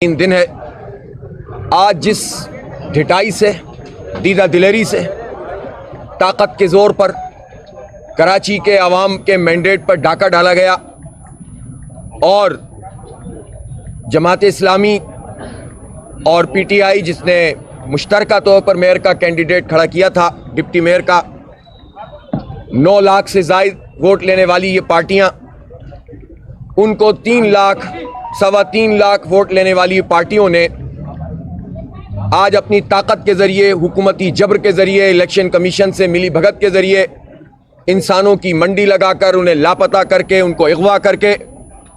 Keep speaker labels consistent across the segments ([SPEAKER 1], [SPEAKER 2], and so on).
[SPEAKER 1] تین دن ہے آج جس ڈھٹائی سے دیدہ دلیری سے طاقت کے زور پر کراچی کے عوام کے مینڈیٹ پر ڈاکہ ڈالا گیا اور جماعت اسلامی اور پی ٹی آئی جس نے مشترکہ طور پر میئر کا کینڈیڈیٹ کھڑا کیا تھا ڈپٹی میئر کا 9 لاکھ سے زائد ووٹ لینے والی یہ پارٹیاں ان کو 3 لاکھ 3.25 لاکھ ووٹ لینے والی پارٹیوں نے آج اپنی طاقت کے ذریعے حکومتی جبر کے ذریعے الیکشن کمیشن سے ملی بھگت کے ذریعے انسانوں کی منڈی لگا کر انہیں لاپتہ کر کے ان کو اغوا کر کے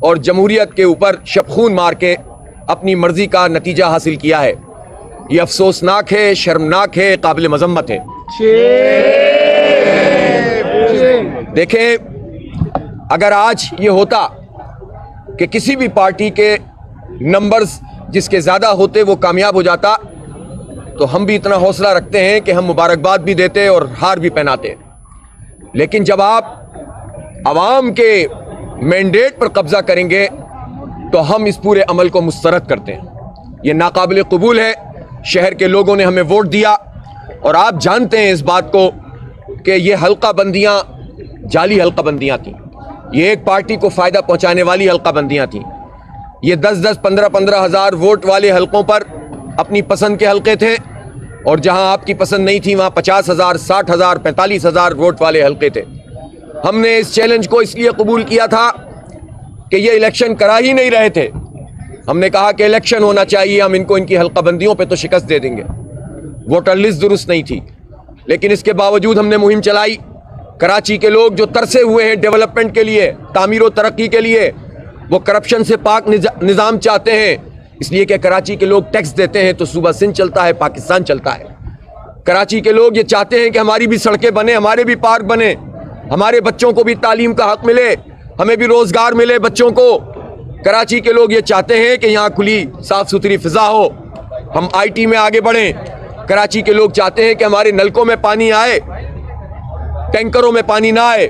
[SPEAKER 1] اور جمہوریت کے اوپر شبخون مار کے اپنی مرضی کا نتیجہ حاصل کیا ہے۔ یہ افسوسناک ہے، شرمناک ہے، قابل مذمت ہے۔ دیکھیں، اگر آج یہ ہوتا کہ کسی بھی پارٹی کے نمبرز جس کے زیادہ ہوتے وہ کامیاب ہو جاتا تو ہم بھی اتنا حوصلہ رکھتے ہیں کہ ہم مبارکباد بھی دیتے اور ہار بھی پہناتے، لیکن جب آپ عوام کے مینڈیٹ پر قبضہ کریں گے تو ہم اس پورے عمل کو مسترد کرتے ہیں۔ یہ ناقابل قبول ہے۔ شہر کے لوگوں نے ہمیں ووٹ دیا اور آپ جانتے ہیں اس بات کو کہ یہ حلقہ بندیاں جعلی حلقہ بندیاں تھیں، یہ ایک پارٹی کو فائدہ پہنچانے والی حلقہ بندیاں تھیں۔ یہ 10-10 15-15 ہزار ووٹ والے حلقوں پر اپنی پسند کے حلقے تھے اور جہاں آپ کی پسند نہیں تھی وہاں 50,000 60,000 45,000 ووٹ والے حلقے تھے۔ ہم نے اس چیلنج کو اس لیے قبول کیا تھا کہ یہ الیکشن کرا ہی نہیں رہے تھے۔ ہم نے کہا کہ الیکشن ہونا چاہیے، ہم ان کو ان کی حلقہ بندیوں پہ تو شکست دے دیں گے۔ ووٹر لسٹ درست نہیں تھی، لیکن اس کے باوجود ہم نے مہم چلائی۔ کراچی کے لوگ جو ترسے ہوئے ہیں ڈیولپمنٹ کے لیے، تعمیر و ترقی کے لیے، وہ کرپشن سے پاک نظام چاہتے ہیں، اس لیے کہ کراچی کے لوگ ٹیکس دیتے ہیں تو صوبہ سندھ چلتا ہے، پاکستان چلتا ہے۔ کراچی کے لوگ یہ چاہتے ہیں کہ ہماری بھی سڑکیں بنے، ہمارے بھی پارک بنے، ہمارے بچوں کو بھی تعلیم کا حق ملے، ہمیں بھی روزگار ملے بچوں کو۔ کراچی کے لوگ یہ چاہتے ہیں کہ یہاں کھلی صاف ستھری فضا ہو، ہم آئی ٹی میں آگے بڑھیں۔ کراچی کے لوگ چاہتے ہیں کہ ہمارے نلکوں میں پانی آئے، ٹینکروں میں پانی نہ آئے،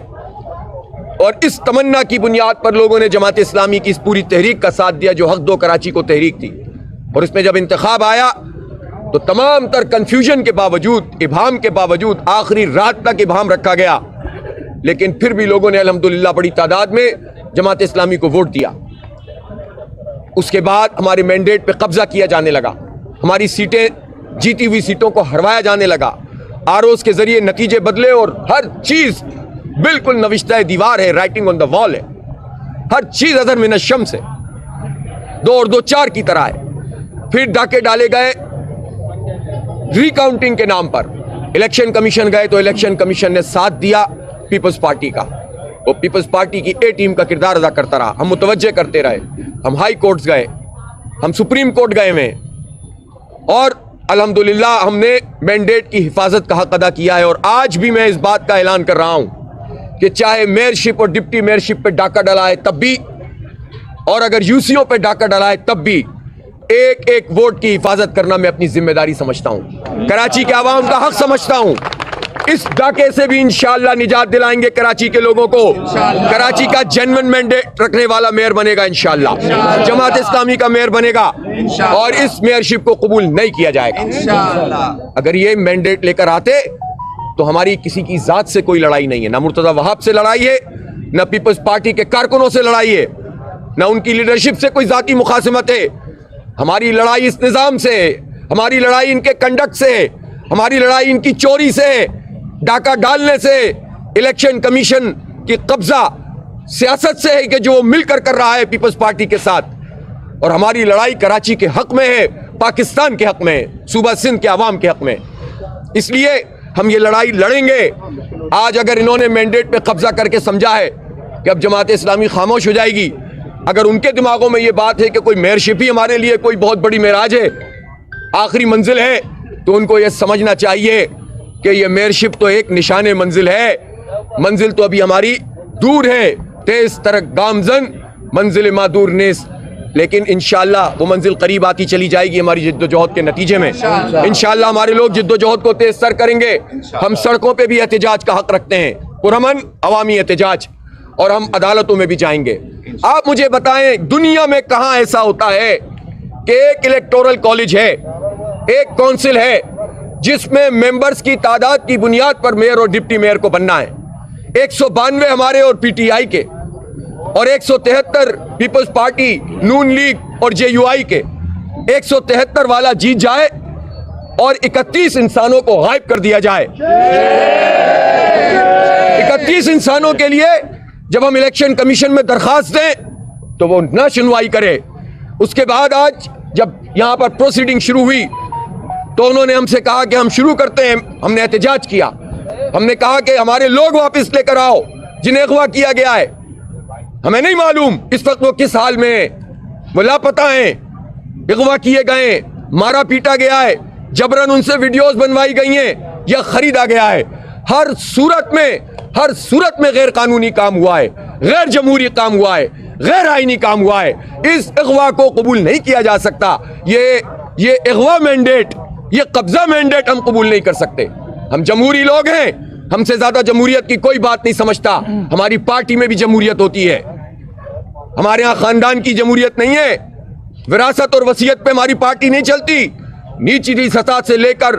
[SPEAKER 1] اور اس تمنا کی بنیاد پر لوگوں نے جماعت اسلامی کی اس پوری تحریک کا ساتھ دیا جو حق دو کراچی کو تحریک تھی۔ اور اس میں جب انتخاب آیا تو تمام تر کنفیوژن کے باوجود، ابہام کے باوجود، آخری رات تک ابہام رکھا گیا، لیکن پھر بھی لوگوں نے الحمدللہ بڑی تعداد میں جماعت اسلامی کو ووٹ دیا۔ اس کے بعد ہمارے مینڈیٹ پہ قبضہ کیا جانے لگا، ہماری سیٹیں، جیتی ہوئی سیٹوں کو ہروایا جانے لگا، آروز کے ذریعے نتیجے بدلے اور ہر چیز بالکل نوشتہ دیوار ہے، رائٹنگ آن دا وال ہے، ہر چیز اظہر من الشمس ہے، 2 اور 2 4 کی طرح ہے۔ پھر ڈاکے ڈالے گئے ری کاؤنٹنگ کے نام پر، الیکشن کمیشن گئے تو الیکشن کمیشن نے ساتھ دیا پیپلز پارٹی کا، وہ پیپلز پارٹی کی اے ٹیم کا کردار ادا کرتا رہا۔ ہم متوجہ کرتے رہے، ہم ہائی کورٹس گئے، ہم سپریم کورٹ گئے میں، اور الحمدللہ ہم نے مینڈیٹ کی حفاظت کا حق ادا کیا ہے۔ اور آج بھی میں اس بات کا اعلان کر رہا ہوں کہ چاہے میئرشپ اور ڈپٹی میئرشپ پہ ڈاکہ ڈلا ہے تب بھی، اور اگر یوسیوں پہ ڈاکہ ڈلا ہے تب بھی، ایک ایک ووٹ کی حفاظت کرنا میں اپنی ذمہ داری سمجھتا ہوں، کراچی کے عوام کا حق سمجھتا ہوں۔ اس ڈاکے سے بھی انشاءاللہ نجات دلائیں گے کراچی کے لوگوں کو۔ کراچی کا جینوئن مینڈیٹ رکھنے والا میئر بنے گا انشاءاللہ، جماعت اسلامی کا میئر بنے گا، اور اس میئرشپ کو قبول نہیں کیا جائے گا۔ اگر یہ مینڈیٹ لے کر آتے تو ہماری کسی کی ذات سے کوئی لڑائی نہیں ہے، نہ مرتضی وہاب سے لڑائی ہے، نہ پیپلز پارٹی کے کارکنوں سے لڑائی ہے، نہ ان کی لیڈرشپ سے کوئی ذاتی مخاصمت ہے۔ ہماری لڑائی اس نظام سے ہے، ہماری لڑائی ان کے کنڈکٹ سے ہے، ہماری لڑائی ان کی چوری سے ہے، ڈاکہ ڈالنے سے، الیکشن کمیشن کی قبضہ سیاست سے ہے کہ جو وہ مل کر رہا ہے پیپلز پارٹی کے ساتھ۔ اور ہماری لڑائی کراچی کے حق میں ہے، پاکستان کے حق میں ہے، صوبہ سندھ کے عوام کے حق میں۔ اس لیے ہم یہ لڑائی لڑیں گے۔ آج اگر انہوں نے مینڈیٹ پہ قبضہ کر کے سمجھا ہے کہ اب جماعت اسلامی خاموش ہو جائے گی، اگر ان کے دماغوں میں یہ بات ہے کہ کوئی میئرشپ ہی ہمارے لیے کوئی بہت بڑی معراج ہے، آخری منزل ہے، تو ان کو یہ سمجھنا چاہیے کہ یہ میئرشپ تو ایک نشان منزل ہے، منزل تو ابھی ہماری دور ہے، تیز ترک گامزن منزل ما دور نیست، لیکن انشاءاللہ وہ منزل قریب آتی چلی جائے گی ہماری جد و جہد کے نتیجے میں۔ انشاءاللہ ہمارے لوگ جد و جہد کو تیز تر کریں گے۔ ہم سڑکوں پہ بھی احتجاج کا حق رکھتے ہیں، پرامن عوامی احتجاج، اور ہم عدالتوں میں بھی جائیں گے۔ آپ مجھے بتائیں دنیا میں کہاں ایسا ہوتا ہے کہ ایک الیکٹورل کالج ہے, ایک کونسل ہے جس میں ممبرز کی تعداد کی بنیاد پر میئر اور ڈپٹی میئر کو بننا ہے. 192 ہمارے اور پی ٹی آئی کے, اور 173 پیپلز پارٹی, نون لیگ اور جے یو آئی کے. 173 والا جیت جائے اور 31 انسانوں کو غائب کر دیا جائے. 31 انسانوں کے لیے جب ہم الیکشن کمیشن میں درخواست دیں تو وہ نہ سنوائی کرے. اس کے بعد آج جب یہاں پر پروسیڈنگ شروع ہوئی تو انہوں نے ہم سے کہا کہ ہم شروع کرتے ہیں. ہم نے احتجاج کیا, ہم نے کہا کہ ہمارے لوگ واپس لے کر آؤ جنہیں اغوا کیا گیا ہے. ہمیں نہیں معلوم اس وقت وہ کس حال میں ہیں, وہ لاپتہ ہیں, اغوا کیے گئے, مارا پیٹا گیا ہے, جبراً ان سے ویڈیوز بنوائی گئی ہیں یا خریدا گیا ہے. ہر صورت میں غیر قانونی کام ہوا ہے, غیر جمہوری کام ہوا ہے, غیر آئینی کام ہوا ہے. اس اغوا کو قبول نہیں کیا جا سکتا. یہ اغوا مینڈیٹ, یہ قبضہ مینڈیٹ ہم قبول نہیں کر سکتے. ہم جمہوری لوگ ہیں, ہم سے زیادہ جمہوریت کی کوئی بات نہیں سمجھتا. ہماری پارٹی میں بھی جمہوریت ہوتی ہے, ہمارے ہاں خاندان کی جمہوریت نہیں ہے, وراثت اور وصیت پہ ہماری پارٹی نہیں چلتی. نیچلی سطح سے لے کر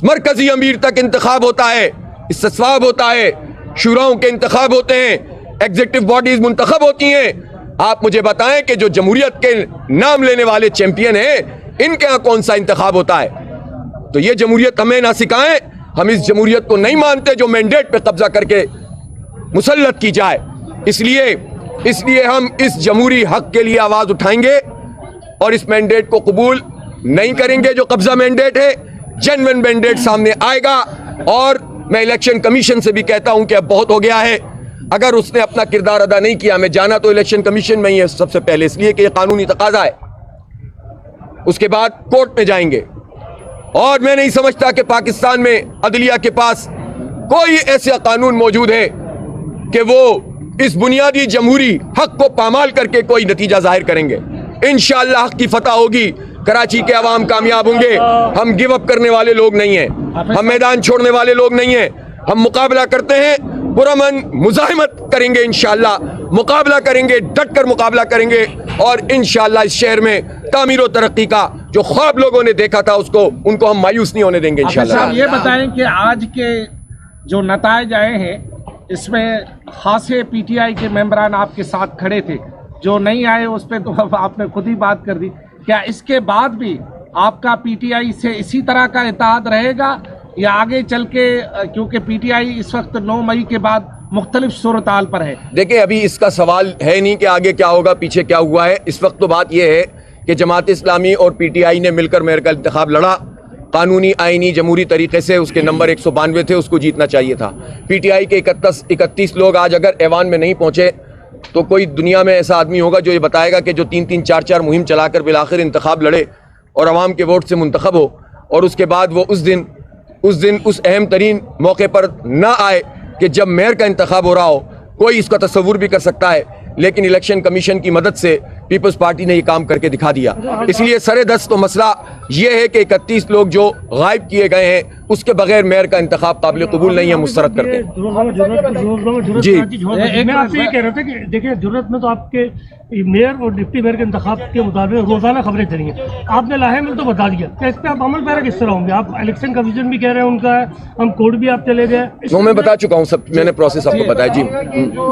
[SPEAKER 1] مرکزی امیر تک انتخاب ہوتا ہے, استصواب ہوتا ہے, شوراؤں کے انتخاب ہوتے ہیں, ایگزیکٹو باڈیز منتخب ہوتی ہیں. آپ مجھے بتائیں کہ جو جمہوریت کے نام لینے والے چیمپئن ہیں ان کے ہاں کون سا انتخاب ہوتا ہے؟ تو یہ جمہوریت ہمیں نہ سکھائیں. ہم اس جمہوریت کو نہیں مانتے جو مینڈیٹ پہ قبضہ کر کے مسلط کی جائے. اس لیے ہم اس جمہوری حق کے لیے آواز اٹھائیں گے اور اس مینڈیٹ کو قبول نہیں کریں گے جو قبضہ مینڈیٹ ہے. جینوین مینڈیٹ سامنے آئے گا. اور میں الیکشن کمیشن سے بھی کہتا ہوں کہ اب بہت ہو گیا ہے. اگر اس نے اپنا کردار ادا نہیں کیا, ہمیں جانا تو الیکشن کمیشن میں ہی ہے سب سے پہلے, اس لیے کہ یہ قانونی تقاضا ہے. اس کے بعد کورٹ میں جائیں گے. اور میں نہیں سمجھتا کہ پاکستان میں عدلیہ کے پاس کوئی ایسا قانون موجود ہے کہ وہ اس بنیادی جمہوری حق کو پامال کر کے کوئی نتیجہ ظاہر کریں گے. انشاءاللہ حق کی فتح ہوگی, کراچی کے عوام کامیاب ہوں گے. ہم گیو اپ کرنے والے لوگ نہیں ہیں, ہم میدان چھوڑنے والے لوگ نہیں ہیں. ہم مقابلہ کرتے ہیں, پرامن مزاحمت کریں گے, انشاءاللہ مقابلہ کریں گے, ڈٹ کر مقابلہ کریں گے. اور انشاءاللہ اس شہر میں تعمیر و ترقی کا جو خواب لوگوں نے دیکھا تھا ان کو ہم مایوس نہیں ہونے دیں گے انشاءاللہ.
[SPEAKER 2] صاحب یہ بتائیں کہ آج کے جو نتائج آئے ہیں اس میں خاصے پی ٹی آئی کے ممبران آپ کے ساتھ کھڑے تھے, جو نہیں آئے اس پہ تو آپ نے خود ہی بات کر دی. کیا اس کے بعد بھی آپ کا پی ٹی آئی سے اسی طرح کا اتحاد رہے گا یا آگے چل کے, کیونکہ پی ٹی آئی اس وقت 9 مئی کے بعد مختلف صورتحال پر ہے؟
[SPEAKER 1] دیکھیں ابھی اس کا سوال ہے نہیں کہ آگے کیا ہوگا, پیچھے کیا ہوا ہے. اس وقت تو بات یہ ہے کہ جماعت اسلامی اور پی ٹی آئی نے مل کر میئر کا انتخاب لڑا, قانونی آئینی جمہوری طریقے سے. اس کے نمبر 192 تھے, اس کو جیتنا چاہیے تھا. پی ٹی آئی کے 31 لوگ آج اگر ایوان میں نہیں پہنچے تو کوئی دنیا میں ایسا آدمی ہوگا جو یہ بتائے گا کہ جو 3 4 مہم چلا کر بالآخر انتخاب لڑے اور عوام کے ووٹ سے منتخب ہو, اور اس کے بعد وہ اس دن اس اہم ترین موقع پر نہ آئے کہ جب میئر کا انتخاب ہو رہا ہو. کوئی اس کا تصور بھی کر سکتا ہے, لیکن الیکشن کمیشن کی مدد سے پیپلز پارٹی نے یہ کام کر کے دکھا دیا. اس لیے سر دست تو مسئلہ یہ ہے کہ 31 لوگ جو غائب کیے گئے ہیں اس کے بغیر میئر کا انتخاب قابل قبول نہیں ہے, مسترد کرتے ہیں. جی
[SPEAKER 3] میں آپ سے یہ کہہ رہا تھا کہ دیکھیں ضرورت میں تو آپ کے میئر اور ڈپٹی میئر کے انتخاب کے مطابق روزانہ خبریں چلی ہیں. آپ نے لاہے میں تو بتا دیا کہ اس پہ آپ عمل پیرا کس طرح ہوں گے؟ آپ الیکشن کمیشن بھی کہہ رہے ہیں ان کا ہے, ہم کورٹ بھی آپ چلے گئے.
[SPEAKER 1] وہ میں بتا چکا ہوں, سب میں نے پروسیس آپ کو بتایا. جی
[SPEAKER 4] جو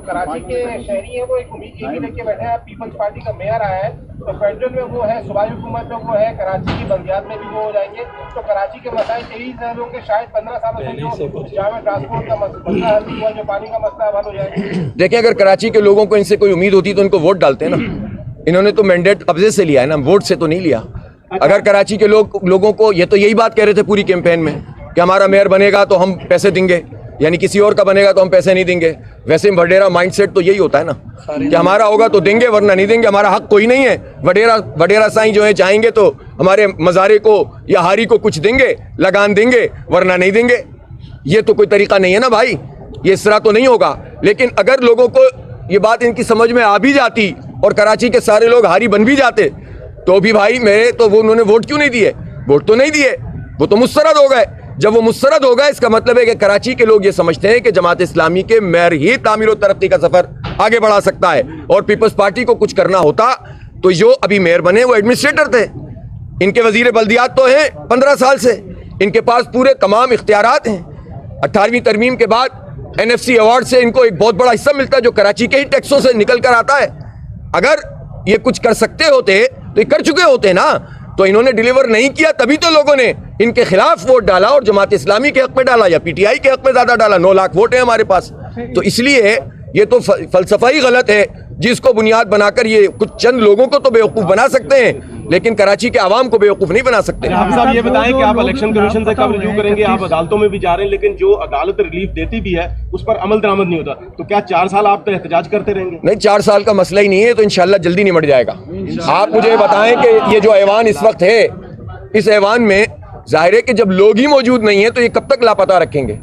[SPEAKER 4] کراچی کے شہری ہیں وہ ایک امید یہ بھی لے کے بیٹھے ہیں, پیپلز پارٹی کا میئر آیا ہے تو فیڈرل میں وہ ہے, صوبائی حکومت میں وہ ہے, کراچی کی بلدیات میں بھی وہ ہو جائیں گے. تو کراچی کے مسائل یہی ظاہر ہوں کہ شاید 15 سالوں سے جو جامع ٹرانسپورٹ کا مسئلہ حل ہوا, جو پانی کا مسئلہ حل ہو جائے.
[SPEAKER 1] دیکھیں اگر کراچی کے لوگوں کو ان سے کوئی امید ہوتی تو ان کو ووٹ ڈالتے ہیں نا. انہوں نے تو مینڈیٹ قبضے سے لیا ہے نا, ووٹ سے تو نہیں لیا. اگر کراچی کے لوگوں کو یہ تو یہی بات کہہ رہے تھے پوری کیمپین میں کہ ہمارا میئر بنے گا تو ہم پیسے دیں گے, یعنی کسی اور کا بنے گا تو ہم پیسے نہیں دیں گے. ویسے وڈیرا مائنڈ سیٹ تو یہی ہوتا ہے نا کہ ہمارا ہوگا تو دیں گے ورنہ نہیں دیں گے, ہمارا حق کوئی نہیں ہے. وڈیرا سائیں جو ہیں چاہیں گے تو ہمارے مزارے کو یا ہاری کو کچھ دیں گے, لگان دیں گے, ورنہ نہیں دیں گے. یہ تو کوئی طریقہ نہیں ہے نا بھائی, یہ اس طرح تو نہیں ہوگا. لیکن اگر لوگوں کو یہ بات ان کی سمجھ میں آ بھی جاتی اور کراچی کے سارے لوگ ہاری بن بھی جاتے تو بھی بھائی میرے تو وہ انہوں نے ووٹ کیوں نہیں دیے؟ ووٹ تو نہیں دیے, وہ تو مسترد ہو گئے. جب وہ مسترد ہو گئے اس کا مطلب ہے کہ کراچی کے لوگ یہ سمجھتے ہیں کہ جماعت اسلامی کے میئر ہی تعمیر و ترقی کا سفر آگے بڑھا سکتا ہے. اور پیپلز پارٹی کو کچھ کرنا ہوتا تو جو ابھی میئر بنے وہ ایڈمنسٹریٹر تھے, ان کے وزیر بلدیات تو ہیں 15 سال سے, ان کے پاس پورے تمام اختیارات ہیں. 18ویں ترمیم کے بعد NFC ایوارڈ سے ان کو ایک بہت بڑا حصہ ملتا ہے جو کراچی کے ہی ٹیکسوں سے نکل کر آتا ہے. اگر یہ کچھ کر سکتے ہوتے تو یہ کر چکے ہوتے نا, تو انہوں نے ڈیلیور نہیں کیا, تبھی تو لوگوں نے ان کے خلاف ووٹ ڈالا اور جماعت اسلامی کے حق میں ڈالا یا PTI کے حق میں زیادہ ڈالا. 9 لاکھ ووٹ ہیں ہمارے پاس. تو اس لیے یہ تو فلسفہ ہی غلط ہے جس کو بنیاد بنا کر یہ کچھ چند لوگوں کو تو بیوقوف بنا سکتے ہیں, لیکن کراچی کے عوام کو بیوقوف نہیں بنا سکتے.
[SPEAKER 5] حافظ صاحب یہ بتائیں کہ آپ الیکشن کمیشن سے کب رجوع کریں گے؟ آپ عدالتوں میں بھی جا رہے ہیں, لیکن جو عدالت ریلیف دیتی بھی ہے اس پر عمل درآمد نہیں ہوتا, تو کیا 4 سال آپ احتجاج کرتے رہیں گے؟
[SPEAKER 1] نہیں, 4 سال کا مسئلہ ہی نہیں ہے, تو انشاءاللہ جلدی نمٹ جائے گا. آپ مجھے بتائیں کہ یہ جو ایوان اس وقت ہے, اس ایوان میں ظاہر ہے کہ جب لوگ ہی موجود نہیں ہیں تو یہ کب تک لاپتہ رکھیں گے,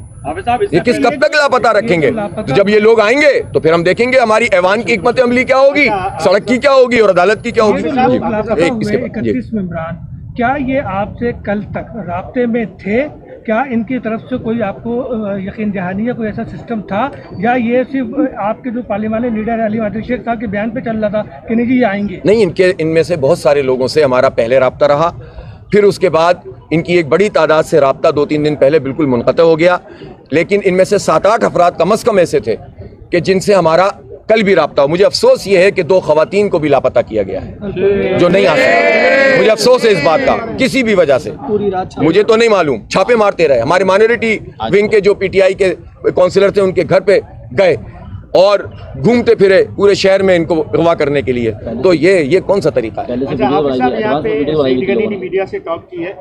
[SPEAKER 1] یہ کب تک لاپتہ رکھیں گے؟ تو جب یہ لوگ آئیں گے تو پھر ہم دیکھیں گے ہماری ایوان کی حکمت عملی کیا ہوگی, سڑک کی کیا ہوگی اور عدالت کی کیا ہوگی.
[SPEAKER 6] 31 ممبران کیا یہ آپ سے کل تک رابطے میں تھے؟ کیا ان کی طرف سے کوئی آپ کو یقین دہانی یا کوئی ایسا سسٹم تھا, یا یہ صرف آپ کے جو پارلیمانی لیڈر علی عادل شیخ صاحب کے بیان پہ چل رہا تھا کہ نہیں جی یہ آئیں گے؟
[SPEAKER 1] نہیں, ان میں سے بہت سارے لوگوں سے ہمارا پہلے رابطہ رہا, پھر اس کے بعد ان کی ایک بڑی تعداد سے رابطہ 2-3 دن پہلے بالکل منقطع ہو گیا, لیکن ان میں سے 7-8 افراد کم از کم ایسے تھے کہ جن سے ہمارا کل بھی رابطہ ہو. مجھے افسوس یہ ہے کہ 2 خواتین کو بھی لاپتہ کیا گیا ہے جو نہیں آ سکتے. مجھے افسوس ہے اس بات کا, کسی بھی وجہ سے, مجھے تو نہیں معلوم. چھاپے مارتے رہے, ہمارے مائنورٹی ونگ کے جو PTI کے کونسلر تھے ان کے گھر پہ گئے اور گھومتے پھرے پورے شہر میں ان کو اغوا کرنے کے لیے. تو یہ کون سا طریقہ ہے؟
[SPEAKER 7] میڈیا سے ٹاک کی ہے,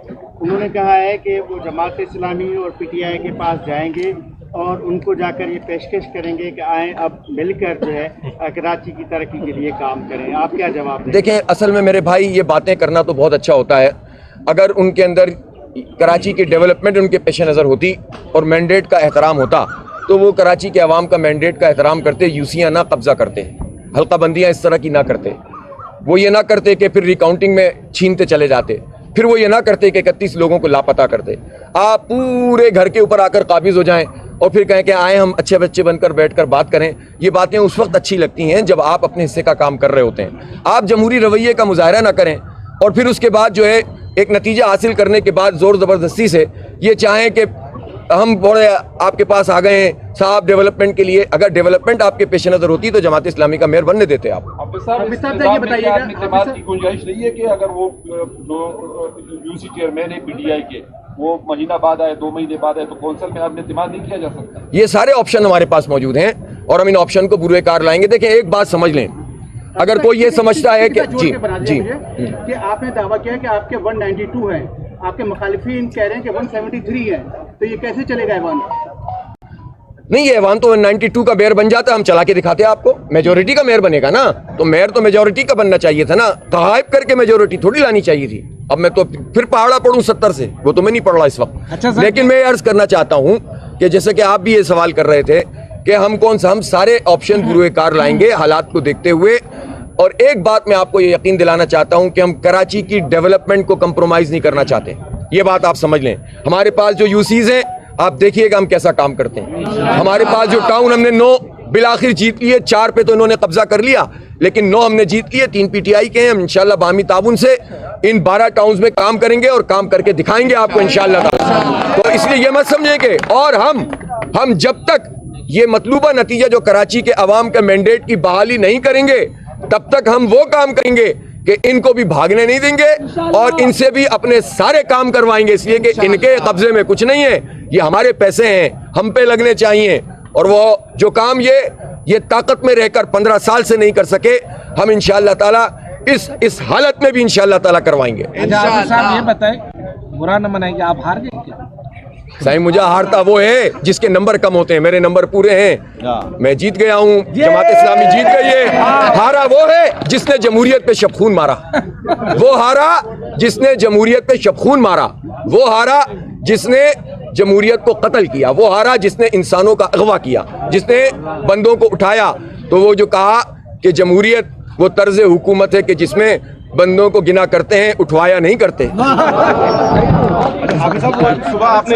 [SPEAKER 7] انہوں نے کہا ہے کہ وہ جماعت اسلامی اور PTI کے پاس جائیں گے اور ان کو جا کر یہ پیشکش کریں گے کہ آئیں اب مل کر جو ہے کراچی کی ترقی کے لیے کام کریں. آپ کیا جواب دیں؟
[SPEAKER 1] دیکھیں, اصل میں میرے بھائی یہ باتیں کرنا تو بہت اچھا ہوتا ہے, اگر ان کے اندر کراچی کی ڈیولپمنٹ ان کے پیش نظر ہوتی اور مینڈیٹ کا احترام ہوتا تو وہ کراچی کے عوام کا مینڈیٹ کا احترام کرتے, یوسیاں نہ قبضہ کرتے, حلقہ بندیاں اس طرح کی نہ کرتے, وہ یہ نہ کرتے کہ پھر ریکاؤنٹنگ میں چھینتے چلے جاتے, پھر وہ یہ نہ کرتے کہ 31 لوگوں کو لاپتہ کرتے. آپ پورے گھر کے اوپر آ کر قابض ہو جائیں اور پھر کہیں کہ آئیں ہم اچھے بچے بن کر بیٹھ کر بات کریں. یہ باتیں اس وقت اچھی لگتی ہیں جب آپ اپنے حصے کا کام کر رہے ہوتے ہیں. آپ جمہوری رویے کا مظاہرہ نہ کریں اور پھر اس کے بعد جو ہے ایک نتیجہ حاصل کرنے کے بعد زور زبردستی سے یہ چاہیں کہ ہم بڑے آپ کے پاس آ گئے ہیں صاحب ڈیولپمنٹ کے لیے. اگر ڈیولپمنٹ آپ کے پیش نظر ہوتی تو جماعت اسلامی کا میئر بننے دیتے آپ.
[SPEAKER 8] یہ بتائیے اعتماد کی گنجائش نہیں ہے کہ اگر وہ یو سی چیئرمین ہے PTI کے وہ مہینہ بعد آئے 2 مہینے بعد آئے تو کونسل میں آپ نے اعتماد نہیں کیا جا سکتا؟
[SPEAKER 1] یہ سارے آپشن ہمارے پاس موجود ہیں اور ہم ان آپشن کو بروئے کار لائیں گے. دیکھیں ایک بات سمجھ لیں, اگر کوئی یہ سمجھتا ہے کہ جی
[SPEAKER 7] کہ آپ نے دعویٰ کیا کہ آپ کے 192 ہیں, آپ کے مخالفین کہہ رہے ہیں کہ 173 ہیں, تو یہ کیسے چلے گا ایوان؟
[SPEAKER 1] نہیں, یہ ایوان تو 92 کا میئر بن جاتا, ہم چلا کے دکھاتے آپ کو. میجورٹی کا میئر بنے گا نا, تو میئر تو میجورٹی کا بننا چاہیے تھا نا, غائب کر کے میجورٹی تھوڑی لانی چاہیے تھی. اب میں تو پھر پہاڑا پڑھوں 70 سے, وہ تو میں نہیں پڑھ رہا اس وقت. لیکن میں عرض کرنا چاہتا ہوں کہ جیسے کہ آپ بھی یہ سوال کر رہے تھے کہ ہم سارے آپشن بروئے کار لائیں گے حالات کو دیکھتے ہوئے. اور ایک بات میں آپ کو یہ یقین دلانا چاہتا ہوں کہ ہم کراچی کی ڈیولپمنٹ کو کمپرومائز نہیں کرنا چاہتے. یہ بات آپ سمجھ لیں. ہمارے پاس جو UCs ہیں آپ دیکھیے گا ہم کیسا کام کرتے ہیں. ہمارے پاس جو ٹاؤن ہم نے 9 بالآخر جیت لیے, 4 پہ تو انہوں نے قبضہ کر لیا, لیکن 9 ہم نے جیت لیے, 3 PTI کے ہیں. ہم انشاءاللہ باہمی تعاون سے ان 12 ٹاؤنز میں کام کریں گے اور کام کر کے دکھائیں گے آپ کو انشاءاللہ تعالی. تو اس لیے یہ مت سمجھیں کہ اور ہم جب تک یہ مطلوبہ نتیجہ جو کراچی کے عوام کا مینڈیٹ کی بحالی نہیں کریں گے تب تک ہم وہ کام کریں گے کہ ان کو بھی بھاگنے نہیں دیں گے اور ان سے بھی اپنے سارے کام کروائیں گے, اس لیے کہ ان کے قبضے میں کچھ نہیں ہے, یہ ہمارے پیسے ہیں, ہم پہ لگنے چاہیے. اور وہ جو کام یہ طاقت میں رہ کر 15 سال سے نہیں کر سکے, ہم انشاءاللہ تعالی اس حالت میں بھی انشاءاللہ تعالی کروائیں گے.
[SPEAKER 2] صاحب یہ بتائیں, برا نہ منائیں گے, آپ ہار گئے کیا؟
[SPEAKER 1] صحیح, مجھے ہارتا وہ ہے جس کے نمبر کم ہوتے ہیں, میرے نمبر پورے ہیں, میں جیت گیا ہوں, جماعت اسلامی جیت گئی ہے. ہارا وہ ہے جس نے جمہوریت پہ شب خون مارا, وہ ہارا جس نے جمہوریت پہ شب خون مارا, وہ ہارا جس نے جمہوریت کو قتل کیا, وہ ہارا جس نے انسانوں کا اغوا کیا, جس نے بندوں کو اٹھایا. تو وہ جو کہا کہ جمہوریت وہ طرز حکومت ہے کہ جس میں بندوں کو گنا کرتے ہیں, اٹھوایا نہیں کرتے.
[SPEAKER 5] صبح آپ نے